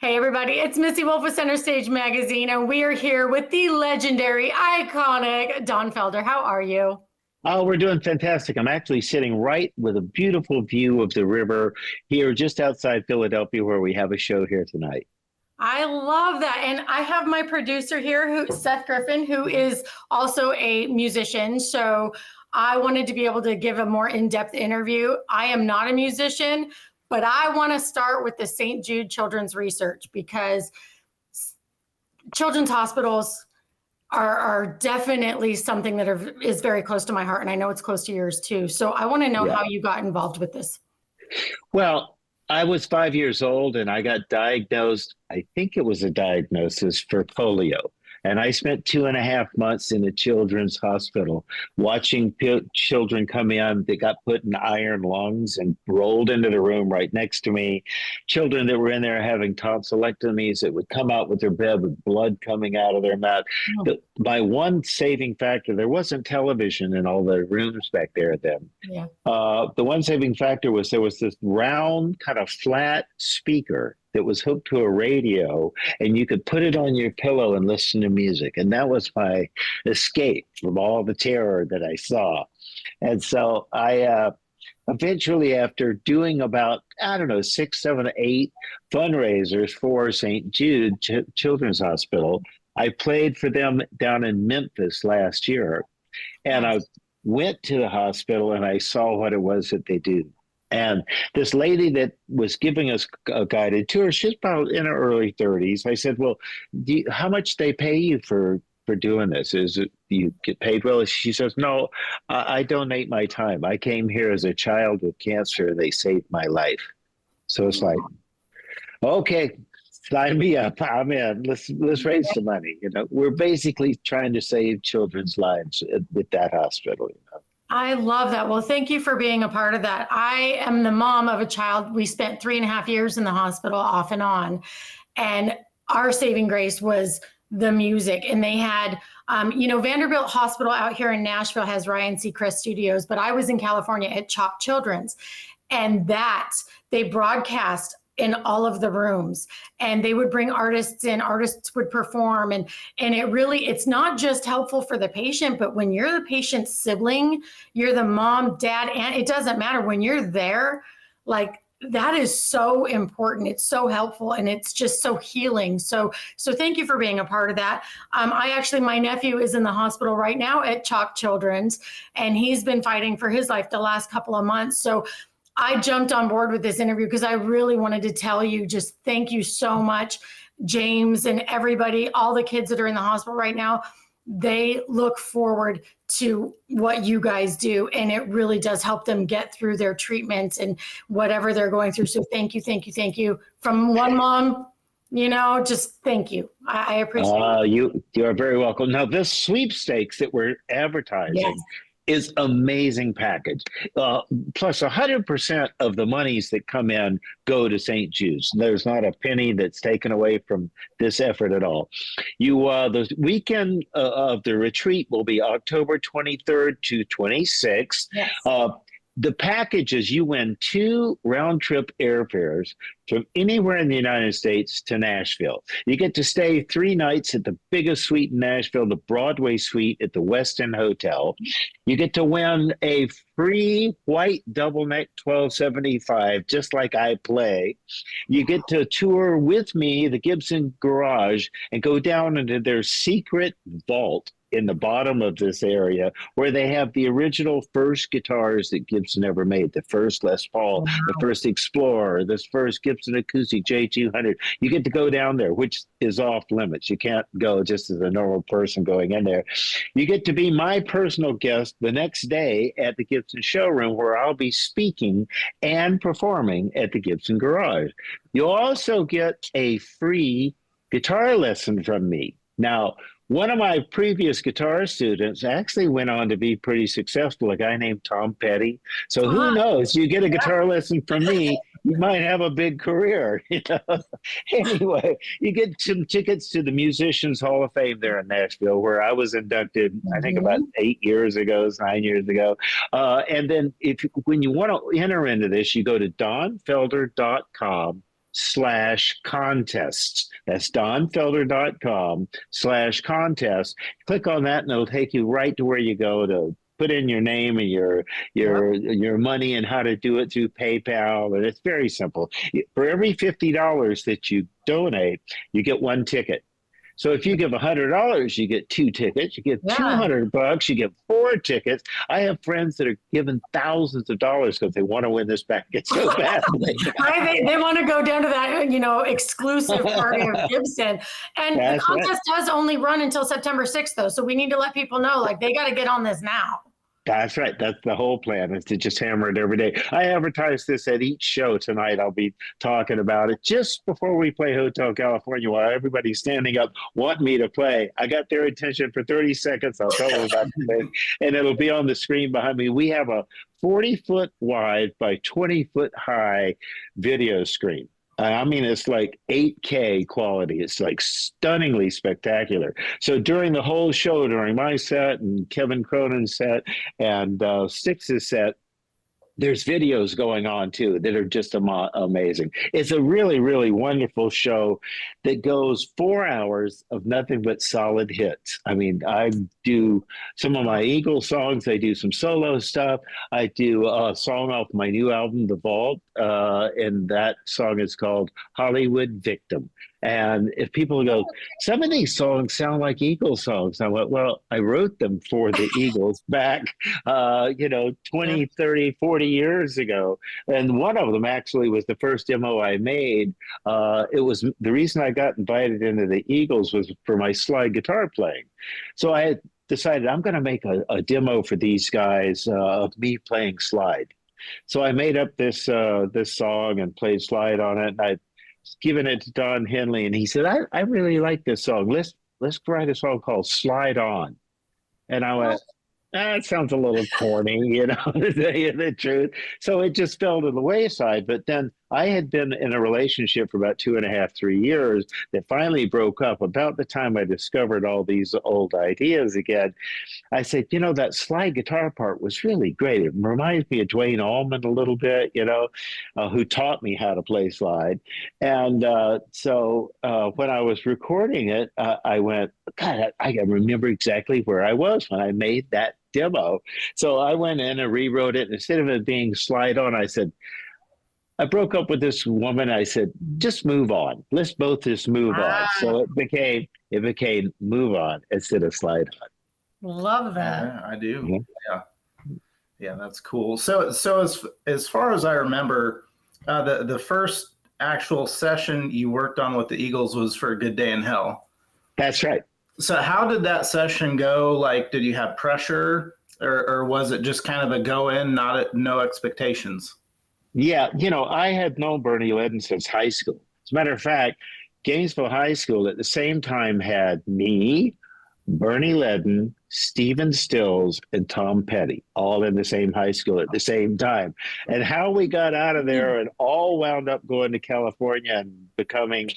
Hey everybody, it's Missy Wolf with Center Stage Magazine, and we are here with the legendary, iconic Don Felder. How are you? Oh, we're doing fantastic. I'm actually sitting right with a beautiful view of the river here just outside Philadelphia, where we have a show here tonight. I love that. And I have my producer here, Seth Griffin, who is also a musician. So I wanted to be able to give a more in-depth interview. I am not a musician, but I want to start with the St. Jude Children's Research because children's hospitals are definitely something that is very close to my heart. And I know it's close to yours too. So I want to know Yeah. how you got involved with this. Well, I was 5 years old and I got diagnosed. I think it was a diagnosis for polio. And I spent 2.5 months in a children's hospital watching children come in that got put in iron lungs and rolled into the room right next to me. Children that were in there having tonsillectomies that would come out with their bed with blood coming out of their mouth. Oh, My one saving factor, there wasn't television in all the rooms back there then. yeah. The one saving factor was there was this round, kind of flat speaker that was hooked to a radio, and you could put it on your pillow and listen to music. And that was my escape from all the terror that I saw. And so I eventually, after doing about, I don't know, 6, 7, 8 fundraisers for St. Jude Children's Hospital, I played for them down in Memphis last year. And I went to the hospital and I saw what it was that they do. And this lady that was giving us a guided tour, she's about in her early 30s. I said, well, how much they pay you for doing this? Is it you get paid well? She says, no, I donate my time. I came here as a child with cancer. They saved my life. So it's like, okay, sign me up. I'm in. Let's raise some money. We're basically trying to save children's lives with that hospital. I love that. Well, thank you for being a part of that. I am the mom of a child. We spent 3.5 years in the hospital off and on. And our saving grace was the music. And they had, Vanderbilt Hospital out here in Nashville has Ryan Seacrest Studios, but I was in California at Chalk Children's. And that they broadcast in all of the rooms, and they would bring artists in, artists would perform. And it's not just helpful for the patient, but when you're the patient's sibling, you're the mom, dad, aunt, it doesn't matter. When you're there, like, that is so important. It's so helpful, and it's just so healing. So thank you for being a part of that. My nephew is in the hospital right now at Chalk Children's, and he's been fighting for his life the last couple of months. So I jumped on board with this interview because I really wanted to tell you, just thank you so much, James and everybody, all the kids that are in the hospital right now. They look forward to what you guys do, and it really does help them get through their treatments and whatever they're going through. So thank you, thank you, thank you. From one mom, just thank you. I appreciate it. You are very welcome. Now, this sweepstakes that we're advertising, Yes. is amazing package. Plus 100% of the monies that come in go to St. Jude's. There's not a penny that's taken away from this effort at all. The weekend of the retreat will be October 23rd to 26th. Yes. The package is you win 2 round-trip airfares from anywhere in the United States to Nashville. You get to stay 3 nights at the biggest suite in Nashville, the Broadway suite at the West End Hotel. You get to win a free white double neck 1275, just like I play. You get to tour with me the Gibson Garage and go down into their secret vault in the bottom of this area where they have the original first guitars that Gibson ever made, the first Les Paul, the first Explorer, this first Gibson Acoustic J200. You get to go down there, which is off limits. You can't go just as a normal person going in there. You get to be my personal guest the next day at the Gibson showroom, where I'll be speaking and performing at the Gibson Garage. You'll also get a free guitar lesson from me. Now, one of my previous guitar students actually went on to be pretty successful, a guy named Tom Petty. So who knows? You get a guitar lesson from me, you might have a big career. Anyway, you get some tickets to the Musicians Hall of Fame there in Nashville, where I was inducted, I think about 9 years ago. And then when you want to enter into this, you go to donfelder.com donfelder.com/contests. That's donfelder.com/contest. Click on that and it'll take you right to where you go to put in your name and your money and how to do it through PayPal. And it's very simple. For every $50 that you donate, you get one ticket. So if you give $100, you get 2 tickets. You give $200, you get 4 tickets. I have friends that are giving thousands of dollars because they want to win this package so badly. Right? They want to go down to that, exclusive party of Gibson. And the contest does only run until September 6th, though. So we need to let people know, they got to get on this now. That's right. That's the whole plan, is to just hammer it every day. I advertise this at each show tonight. I'll be talking about it just before we play Hotel California, while everybody's standing up wanting me to play. I got their attention for 30 seconds. I'll tell them about the thing, and it'll be on the screen behind me. We have a 40-foot wide by 20-foot high video screen. I mean, it's like 8K quality. It's like stunningly spectacular. So during the whole show, during my set and Kevin Cronin's set and Styx's set, there's videos going on too that are just amazing. It's a really, really wonderful show that goes 4 hours of nothing but solid hits. I mean, I do some of my Eagles songs. I do some solo stuff. I do a song off my new album, The Vault, and that song is called Hollywood Victim. And if people go, some of these songs sound like Eagles songs. I went, well, I wrote them for the Eagles back, 20, 30, 40 years ago. And one of them actually was the first demo I made. It was the reason I got invited into the Eagles was for my slide guitar playing. So I had decided I'm going to make a demo for these guys of me playing slide. So I made up this song and played slide on it. And I given it to Don Henley, and he said, I really like this song. Let's write a song called Slide On. And I went, it sounds a little corny, to tell you the truth. So it just fell to the wayside. But then I had been in a relationship for about 2.5, 3 years that finally broke up. About the time I discovered all these old ideas again, I said, that slide guitar part was really great. It reminds me of Dwayne Allman a little bit, who taught me how to play slide. And so when I was recording it, I went, God, I can remember exactly where I was when I made that demo. So I went in and rewrote it. Instead of it being Slide On, I said, I broke up with this woman. I said, just move on. Let's both just move on. So it became Move On instead of Slide On. Love that. Yeah, I do. Mm-hmm. Yeah, that's cool. So as far as I remember, the first actual session you worked on with the Eagles was for A Good Day in Hell. That's right. So how did that session go? Did you have pressure, or was it just kind of a go in, no expectations? Yeah, I had known Bernie Ledden since high school. As a matter of fact, Gainesville High School at the same time had me, Bernie Ledden, Stephen Stills, and Tom Petty, all in the same high school at the same time. And how we got out of there and all wound up going to California and becoming,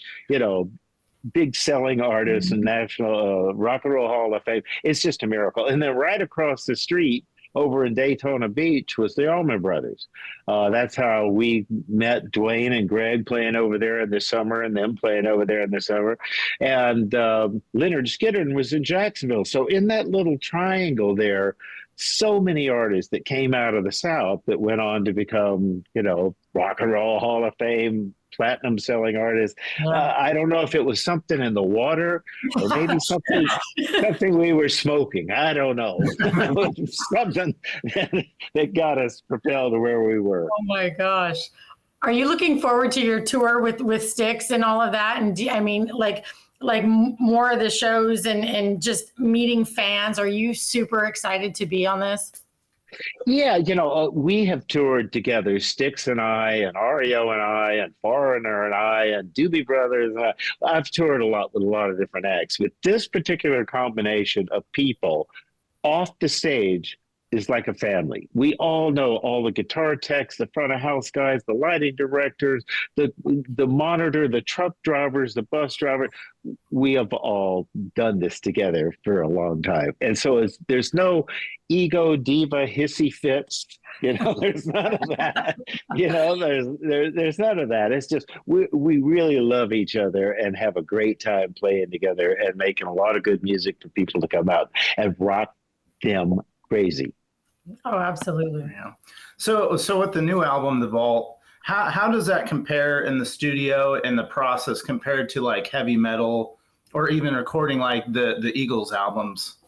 big selling artists and National Rock and Roll Hall of Fame, it's just a miracle. And then right across the street, over in Daytona Beach, was the Allman Brothers. That's how we met Dwayne and Greg playing over there in the summer, and them playing over there in the summer. And Leonard Skinner was in Jacksonville. So in that little triangle there, so many artists that came out of the South that went on to become, Rock and Roll Hall of Fame, platinum selling artists. I don't know if it was something in the water or maybe something we were smoking. I don't know. Something that got us propelled to where we were. Oh my gosh. Are you looking forward to your tour with Styx and all of that? And like more of the shows and just meeting fans? Are you super excited to be on this? Yeah, we have toured together, Styx and I, and REO and I, and Foreigner and I, and Doobie Brothers. I've toured a lot with a lot of different acts. But this particular combination of people off the stage is like a family. We all know all the guitar techs, the front of house guys, the lighting directors, the monitor, the truck drivers, the bus driver. We have all done this together for a long time. And so there's no ego, diva, hissy fits. There's none of that. There's none of that. It's just we really love each other and have a great time playing together and making a lot of good music for people to come out and rock them crazy. Oh, absolutely. Yeah. So with the new album, The Vault, how does that compare in the studio and the process compared to like heavy metal or even recording like the Eagles albums?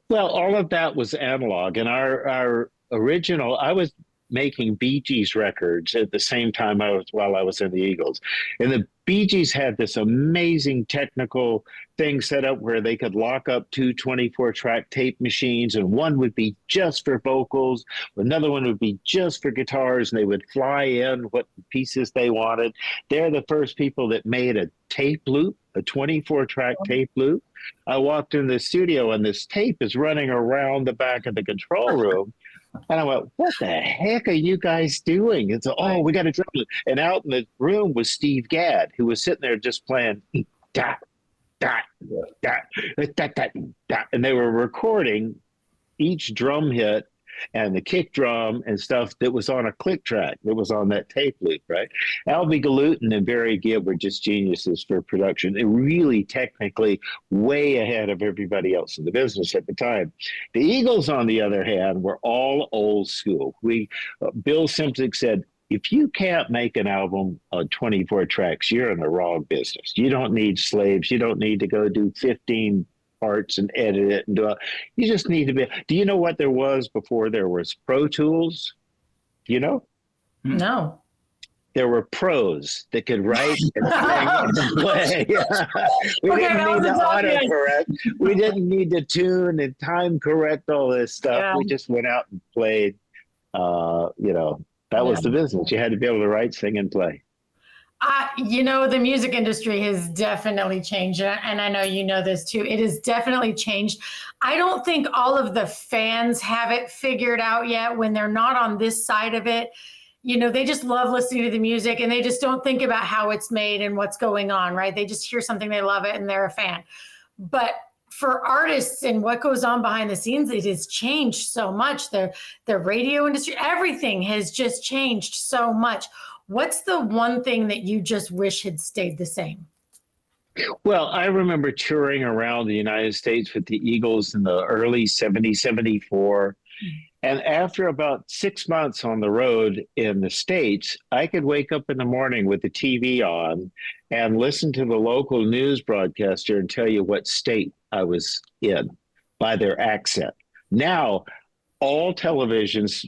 Well, all of that was analog, and our original. I was making Bee Gees records at the same time while I was in the Eagles, and the Bee Gees had this amazing technical thing set up where they could lock up two 24-track tape machines, and one would be just for vocals, another one would be just for guitars, and they would fly in what pieces they wanted. They're the first people that made a tape loop, a 24-track tape loop. I walked in the studio and this tape is running around the back of the control room. And I went, what the heck are you guys doing? It's, we got to drum it. And out in the room was Steve Gadd, who was sitting there just playing dot, dot, dot, dot, dot, dot. And they were recording each drum hit and the kick drum and stuff that was on a click track that was on that tape loop, right? Albie Galutin and Barry Gibb were just geniuses for production. They really technically way ahead of everybody else in the business at the time. The Eagles, on the other hand, were all old school. Bill Simpson said, if you can't make an album on 24 tracks, you're in the wrong business. You don't need slaves. You don't need to go do 15 parts and edit it and you just need to be. Do you know what there was before there was Pro Tools? Do you know? No. There were pros that could write and sing and play. We didn't need to autocorrect. We didn't need to tune and time correct all this stuff. Yeah. We just went out and played. That was the business. You had to be able to write, sing, and play. The music industry has definitely changed, and I know you know this too. It has definitely changed. I don't think all of the fans have it figured out yet when they're not on this side of it. They just love listening to the music and they just don't think about how it's made and what's going on, right? They just hear something, they love it, and they're a fan. But for artists and what goes on behind the scenes, it has changed so much. The radio industry, everything has just changed so much. What's the one thing that you just wish had stayed the same? Well, I remember touring around the United States with the Eagles in the early 70s, 74. And after about 6 months on the road in the States, I could wake up in the morning with the TV on and listen to the local news broadcaster and tell you what state I was in by their accent. Now, all television's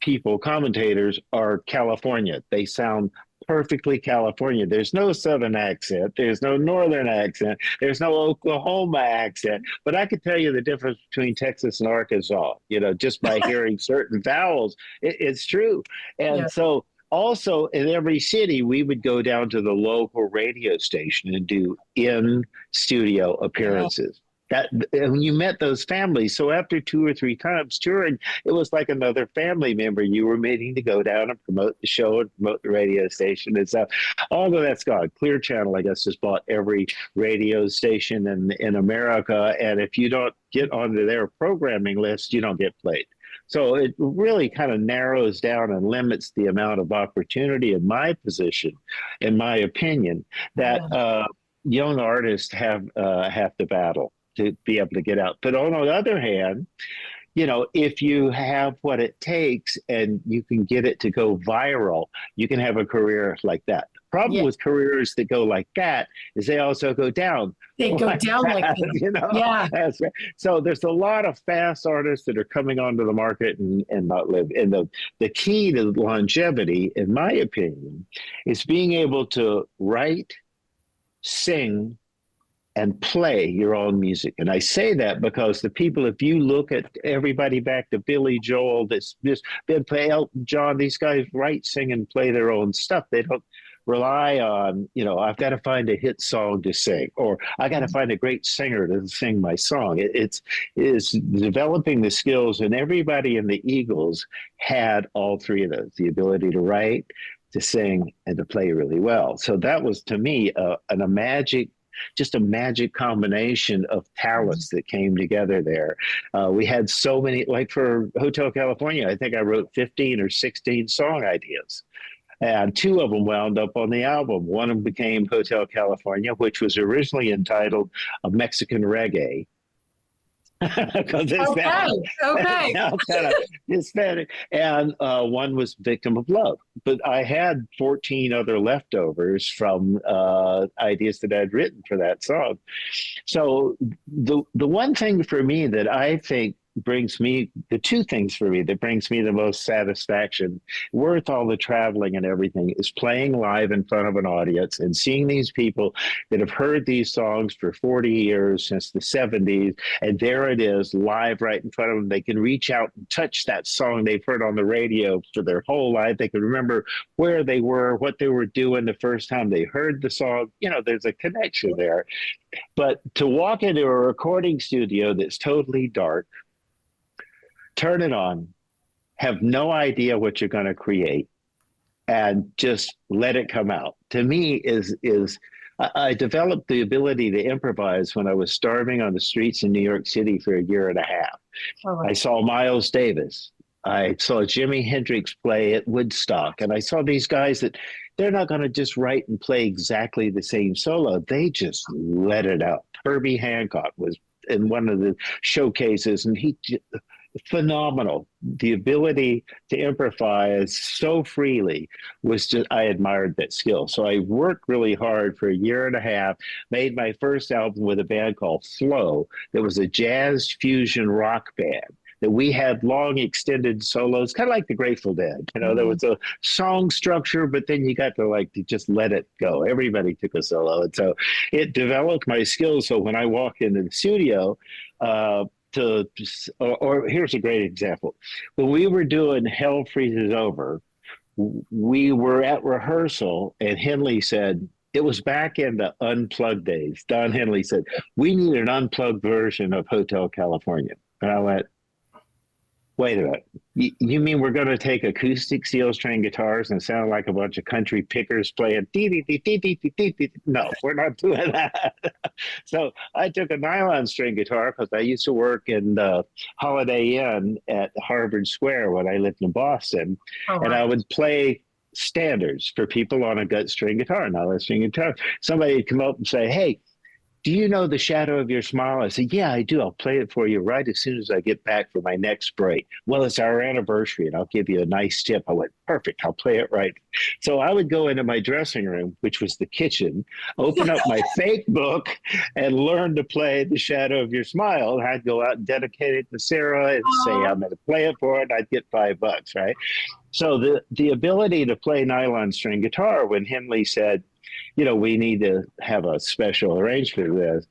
people, commentators, are California. They sound perfectly California. There's no Southern accent. There's no Northern accent. There's no Oklahoma accent. But I could tell you the difference between Texas and Arkansas, just by hearing certain vowels. It's true. And so also in every city, we would go down to the local radio station and do in-studio appearances. And you met those families. So after 2 or 3 times touring, it was like another family member you were meeting to go down and promote the show and promote the radio station and stuff. All of that's gone. Clear Channel, I guess, just bought every radio station in America. And if you don't get onto their programming list, you don't get played. So it really kind of narrows down and limits the amount of opportunity in my position, in my opinion, that young artists have to battle to be able to get out. But on the other hand, if you have what it takes and you can get it to go viral, you can have a career like that. The problem with careers that go like that is they also go down. They go down like that. Yeah. That's right. So there's a lot of fast artists that are coming onto the market and not live. And the key to longevity, in my opinion, is being able to write, sing, and play your own music. And I say that because the people, if you look at everybody back to Billy Joel, that's just been play Elton John, these guys write, sing, and play their own stuff. They don't rely on, I've got to find a hit song to sing, or I got to find a great singer to sing my song. It's developing the skills, and everybody in the Eagles had all three of those: the ability to write, to sing, and to play really well. So that was, to me, just a magic combination of talents that came together there. We had so many, like for Hotel California, I think I wrote 15 or 16 song ideas. And two of them wound up on the album. One of them became Hotel California, which was originally entitled A Mexican Reggae. Okay. Now kind of Hispanic. And one was Victim of Love. But I had 14 other leftovers from ideas that I'd written for that song. So the one thing for me that I think the two things for me that brings me the most satisfaction, worth all the traveling and everything, is playing live in front of an audience and seeing these people that have heard these songs for 40 years, since the 70s, and there it is live right in front of them. They can reach out and touch that song they've heard on the radio for their whole life. They can remember where they were, what they were doing the first time they heard the song. There's a connection there. But to walk into a recording studio that's totally dark, turn it on, have no idea what you're going to create, and just let it come out, to me I developed the ability to improvise when I was starving on the streets in New York City for a year and a half. Oh. I saw Miles Davis. I saw Jimi Hendrix play at Woodstock, and I saw these guys that they're not going to just write and play exactly the same solo. They just let it out. Herbie Hancock was in one of the showcases, and he phenomenal. The ability to improvise so freely was just, I admired that skill. So I worked really hard for a year and a half, made my first album with a band called Flow that was a jazz fusion rock band that we had long extended solos, kind of like the Grateful Dead. There was a song structure, but then you got to just let it go. Everybody took a solo. And so it developed my skills. So when I walk into the studio, or here's a great example. When we were doing Hell Freezes Over, we were at rehearsal, and Henley said, it was back in the unplugged days. Don Henley said, we need an unplugged version of Hotel California. And I went, wait a minute. You mean we're going to take acoustic steel string guitars and sound like a bunch of country pickers playing dee dee dee dee dee dee dee? No, we're not doing that. So I took a nylon string guitar because I used to work in the Holiday Inn at Harvard Square when I lived in Boston, and I would play standards for people on a gut string guitar, nylon string guitar. Somebody would come up and say, hey, do you know The Shadow of Your Smile? I said, yeah, I do. I'll play it for you right as soon as I get back for my next break. Well, it's our anniversary, and I'll give you a nice tip. I went, perfect. I'll play it right. So I would go into my dressing room, which was the kitchen, open up my fake book, and learn to play The Shadow of Your Smile. And I'd go out and dedicate it to Sarah and say, I'm going to play it for her, and I'd get $5, right? So the ability to play nylon string guitar, when Henley said, we need to have a special arrangement for this,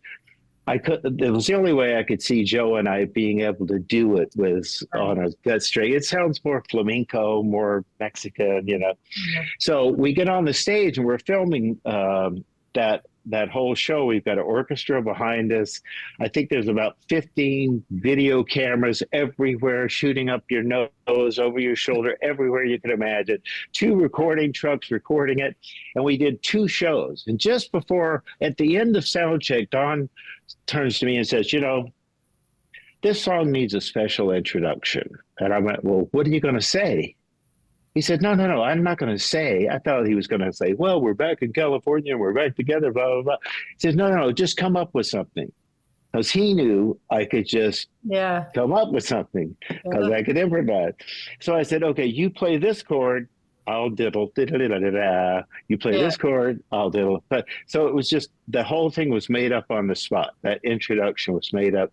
it was the only way I could see Joe and I being able to do it was on a gut string. It sounds more flamenco, more Mexican, Yeah. So we get on the stage and we're filming that whole show. We've got an orchestra behind us. I think there's about 15 video cameras everywhere, shooting up your nose, over your shoulder, everywhere you can imagine. 2 recording trucks recording it. And we did 2 shows. And just before, at the end of sound check, Don turns to me and says, this song needs a special introduction. And I went, well, what are you going to say? He said, no, I'm not going to say. I thought he was going to say, well, we're back in California, we're back together, blah, blah, blah. He said, no, just come up with something. Because he knew I could just come up with something, because I could improvise. So I said, okay, you play this chord, I'll diddle, diddle. You play this chord, I'll diddle. But so it was just, the whole thing was made up on the spot. That introduction was made up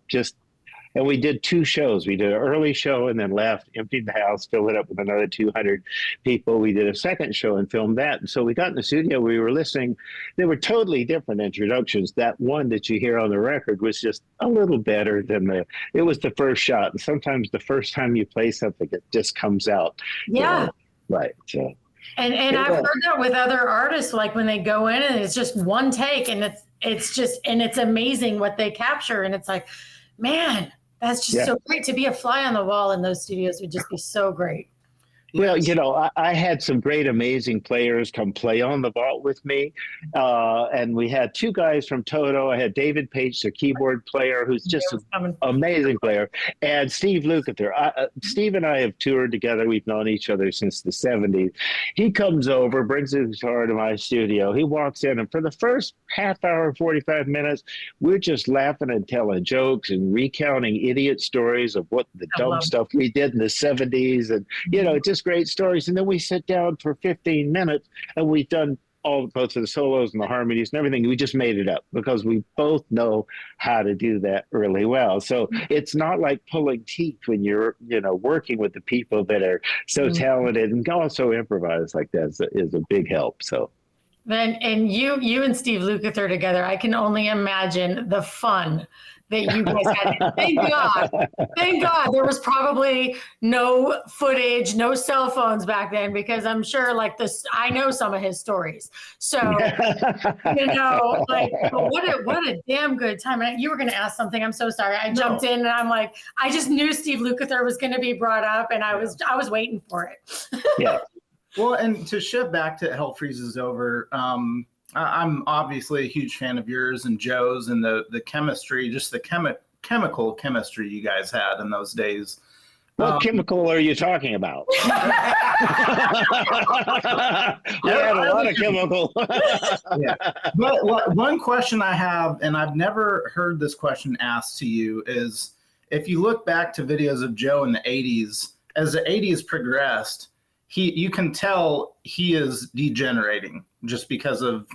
and we did 2 shows. We did an early show and then left, emptied the house, filled it up with another 200 people. We did a second show and filmed that. And so we got in the studio, we were listening. They were totally different introductions. That one that you hear on the record was just a little better than it was the first shot. And sometimes the first time you play something, it just comes out. Yeah. Right. So And I've heard that with other artists, like when they go in and it's just one take and it's amazing what they capture. And it's like, man, that's just so great to be a fly on the wall in those studios would just be so great. Well, I had some great, amazing players come play on the vault with me. And we had two guys from Toto. I had David Page, the keyboard player, who's just an amazing player, and Steve Lukather. Steve and I have toured together. We've known each other since the 70s. He comes over, brings his guitar to my studio. He walks in, and for the first half hour, 45 minutes, we're just laughing and telling jokes and recounting idiot stories of what the dumb stuff we did in the 70s. And, just great stories. And then we sit down for 15 minutes and we've done both of the solos and the harmonies and everything. We just made it up because we both know how to do that really well. So it's not like pulling teeth when you're, working with the people that are so talented and also improvise like that is a big help. So. And you and Steve Lukather together, I can only imagine the fun that you guys had. Thank God there was probably no footage, no cell phones back then, because I'm sure I know some of his stories. So, what a damn good time. And you were going to ask something. I'm so sorry. I jumped in and I'm like, I just knew Steve Lukather was going to be brought up and I was waiting for it. Yeah. Well, and to shift back to Hell Freezes Over, I'm obviously a huge fan of yours and Joe's and the chemistry, just the chemical chemistry you guys had in those days. What chemical are you talking about? We had a lot of chemical. Yeah. But one question I have, and I've never heard this question asked to you, is if you look back to videos of Joe in the 80s, as the 80s progressed, you can tell he is degenerating just because of,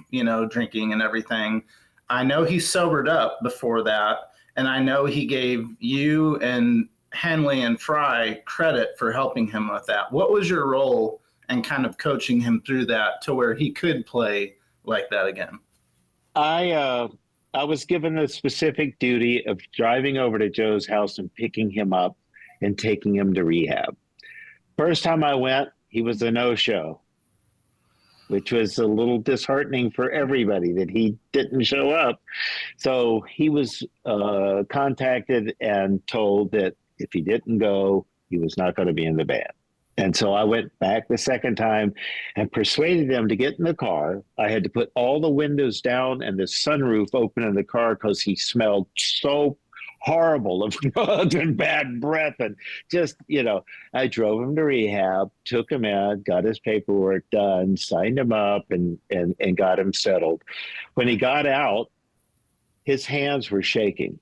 drinking and everything. I know he sobered up before that. And I know he gave you and Henley and Fry credit for helping him with that. What was your role in kind of coaching him through that to where he could play like that again? I was given the specific duty of driving over to Joe's house and picking him up and taking him to rehab. First time I went, he was a no-show, which was a little disheartening for everybody that he didn't show up. So he was contacted and told that if he didn't go, he was not going to be in the band. And so I went back the second time and persuaded them to get in the car. I had to put all the windows down and the sunroof open in the car because he smelled so horrible of drugs and bad breath. And just, I drove him to rehab, took him in, got his paperwork done, signed him up and got him settled. When he got out, his hands were shaking,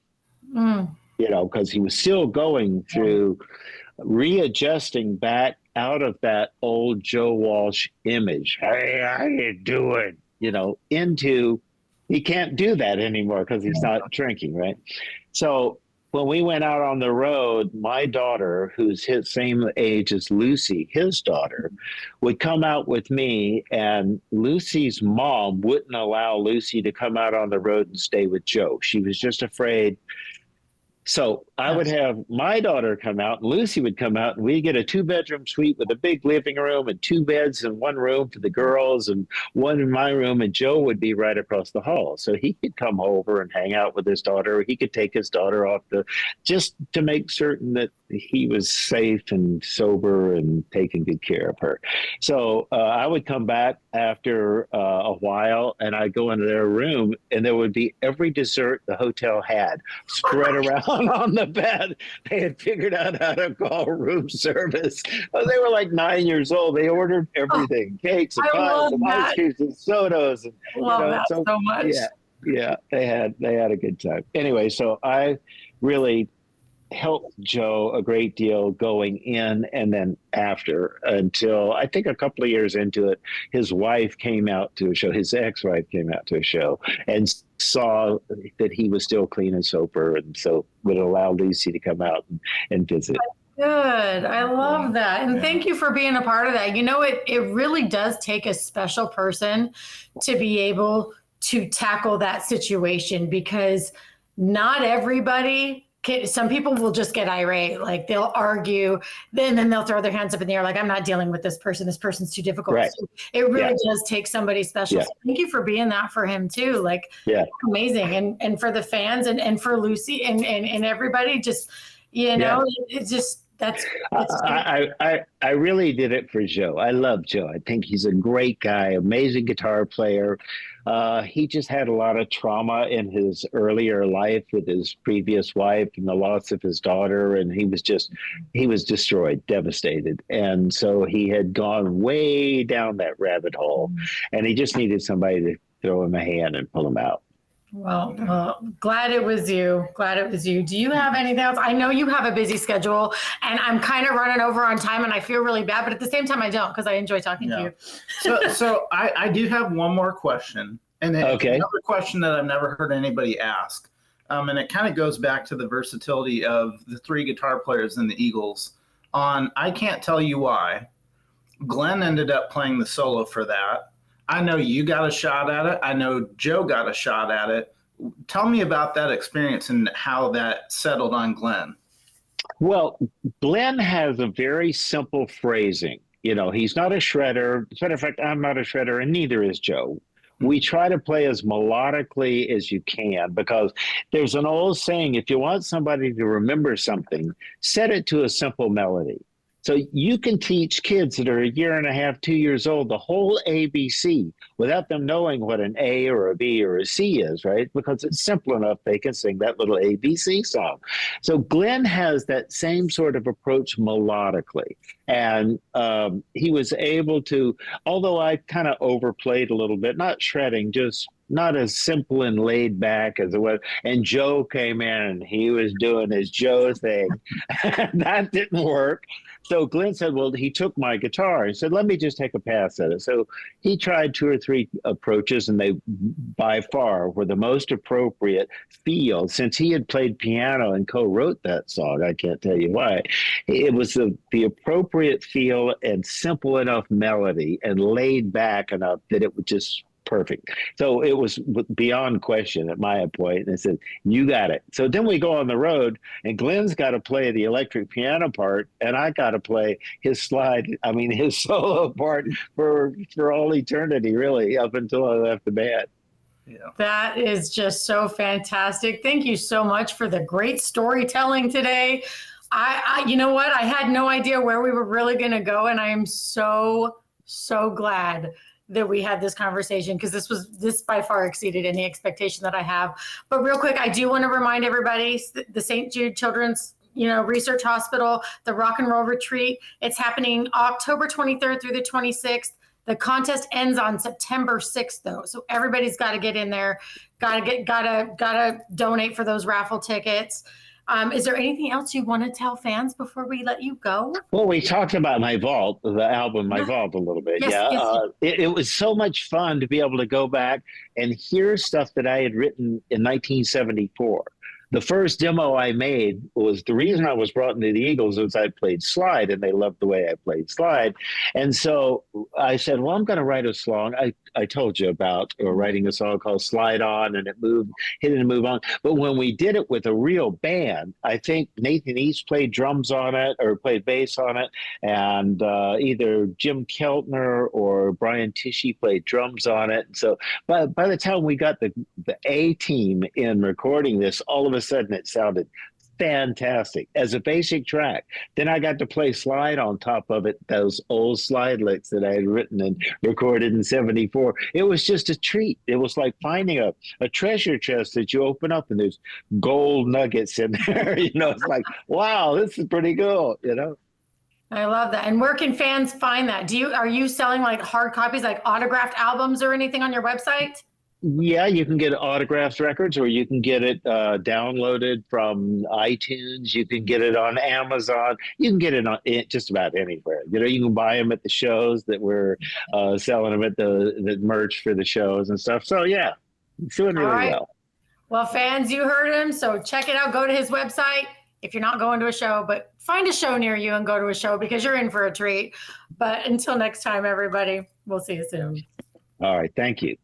because he was still going through readjusting back out of that old Joe Walsh image. Hey, how you doing? Into he can't do that anymore because he's not drinking, right? So when we went out on the road, my daughter, who's his same age as Lucy, his daughter, would come out with me, and Lucy's mom wouldn't allow Lucy to come out on the road and stay with Joe. She was just afraid. So I would have my daughter come out, and Lucy would come out, and we'd get a 2-bedroom suite with a big living room and 2 beds and 1 room for the girls and 1 in my room, and Joe would be right across the hall. So he could come over and hang out with his daughter, or he could take his daughter off just to make certain that he was safe and sober and taking good care of her. So I would come back after a while, and I'd go into their room, and there would be every dessert the hotel had spread around on the bed. They had figured out how to call room service. They were like 9 years old. They ordered everything, cakes and pies and ice creams and sodas. And, love that so much. Yeah, they had a good time. Anyway, so I really helped Joe a great deal going in and then after, until I think a couple of years into it, his wife came out to a show. His ex-wife came out to a show and saw that he was still clean and sober, and so would allow Lucy to come out and visit. Good. I love that. And thank you for being a part of that. It really does take a special person to be able to tackle that situation, because not everybody some people will just get irate, like they'll argue, then they'll throw their hands up in the air, like, I'm not dealing with this person. This person's too difficult. Right. So it really does take somebody special. Yeah. So thank you for being that for him too. Like, Yeah. amazing. And for the fans and for Lucy and everybody, just, you know, it's just, that's I really did it for Joe. I love Joe. I think he's a great guy, amazing guitar player. He just had a lot of trauma in his earlier life with his previous wife and the loss of his daughter, and he was destroyed, devastated. And so he had gone way down that rabbit hole, and he just needed somebody to throw him a hand and pull him out. Well, glad it was you. Glad it was you. Do you have anything else? I know you have a busy schedule, and I'm kind of running over on time, and I feel really bad, but at the same time, I don't, because I enjoy talking to you. So I do have one more question, and it's another question that I've never heard anybody ask, and it kind of goes back to the versatility of the three guitar players in the Eagles. On I Can't Tell You Why, Glenn ended up playing the solo for that. I know you got a shot at it. I know Joe got a shot at it. Tell me about that experience and how that settled on Glenn. Well, Glenn has a very simple phrasing. You know, he's not a shredder. As a matter of fact, I'm not a shredder, and neither is Joe. We try to play as melodically as you can, because there's an old saying, if you want somebody to remember something, set it to a simple melody. So you can teach kids that are a year and a half, 2 years old, the whole ABC without them knowing what an A or a B or a C is, right? Because it's simple enough they can sing that little ABC song. So Glenn has that same sort of approach melodically. And he was able to, although I kind of overplayed a little bit, not shredding, just not as simple and laid back as it was. And Joe came in and he was doing his Joe thing. That didn't work. So Glenn said, well, he took my guitar and said, let me just take a pass at it. So he tried 2 or 3 approaches, and they by far were the most appropriate feel. Since he had played piano and co-wrote that song, I Can't Tell You Why, it was the appropriate feel and simple enough melody and laid back enough that it would just perfect. So it was beyond question at my point. And I said, you got it. So then we go on the road, and Glenn's got to play the electric piano part, and I got to play his his solo part for all eternity, really, up until I left the band. Yeah. That is just so fantastic. Thank you so much for the great storytelling today. I you know what? I had no idea where we were really going to go, and I am so glad that we had this conversation, because this by far exceeded any expectation that I have. But real quick, I do want to remind everybody, the St. Jude Children's Research Hospital, the Rock and Roll Retreat, it's happening October 23rd through the 26th. The contest ends on September 6th, though. So everybody's got to get in there, gotta donate for those raffle tickets. Is there anything else you want to tell fans before we let you go? Well, we talked about My Vault, the album My Vault, a little bit. Yes. It was so much fun to be able to go back and hear stuff that I had written in 1974. The first demo I made was the reason I was brought into the Eagles was I played slide, and they loved the way I played slide. And so I said, well, I'm going to write a song. I told you about writing a song called Slide On, and it hit and move on. But when we did it with a real band, I think Nathan East played drums on it or played bass on it. And either Jim Keltner or Brian Tishy played drums on it. So by the time we got the A team in recording this, all of a sudden it sounded fantastic as a basic track. Then I got to play slide on top of it, those old slide licks that I had written and recorded in 74. It was just a treat. It was like finding a treasure chest that you open up and there's gold nuggets in there. It's like, wow, this is pretty cool, I love that. And where can fans find that? Are you selling like hard copies, like autographed albums or anything on your website? Yeah, you can get autographed records, or you can get it downloaded from iTunes. You can get it on Amazon. You can get it on just about anywhere. You can buy them at the shows that we're selling them at the merch for the shows and stuff. So yeah, it's doing really well. Well, fans, you heard him. So check it out. Go to his website if you're not going to a show, but find a show near you and go to a show, because you're in for a treat. But until next time, everybody, we'll see you soon. All right. Thank you.